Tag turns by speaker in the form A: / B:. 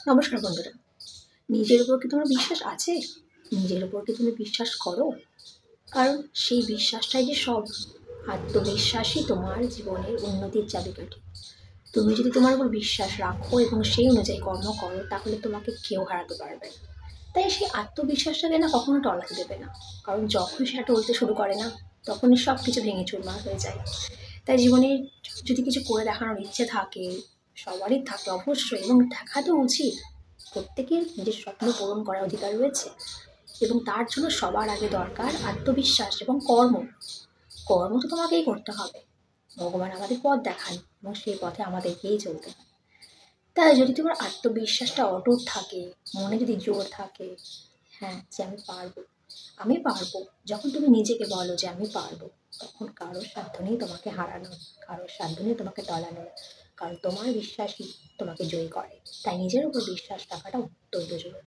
A: নমস্কার বন্ধুরা। নিজের উপর কি তোমার বিশ্বাস আছে? নিজের উপর কি তুমি বিশ্বাস করো? কারণ সেই বিশ্বাসটাই যে সব। আত্মবিশ্বাসই তোমার জীবনের উন্নতির চাবিকাঠি। তুমি যদি তোমার উপর বিশ্বাস রাখো এবং সেই অনুযায়ী কর্ম করো, তাহলে তোমাকে কেউ হারাতে পারবে না। তাই সেই আত্মবিশ্বাসটাকে না কখনো টলাতে দেবে না। কারণ যখন সেটা টলতে শুরু করে না, তখনই সব কিছু ভেঙে চুরমার হয়ে যায়। তাই জীবনে যদি কিছু করে দেখানোর ইচ্ছে থাকে, সবারই থাকে অবশ্যই, এবং দেখা তো উচিত। প্রত্যেকের নিজের স্বপ্ন পূরণ করার অধিকার রয়েছে, এবং তার জন্য সবার আগে দরকার আত্মবিশ্বাস এবং কর্ম। কর্ম তো তোমাকেই করতে হবে। ভগবান আমাদের পথ দেখান এবং সেই পথে আমাদেরকেই চলতে হয়। তাই যদি তোমার আত্মবিশ্বাসটা অটুট থাকে, মনে যদি জোর থাকে, হ্যাঁ, যে আমি পারবো, আমি পারবো, যখন তুমি নিজেকে বলো যে আমি পারবো, তখন কারোর সাধ্য নেই তোমাকে হারানো, কারোর সাধ্য নেই তোমাকে টলানো। কারণ তোমার বিশ্বাসই তোমাকে জয়ী করে। তাই নিজের উপর বিশ্বাস রাখাটা অত্যন্ত জরুরি।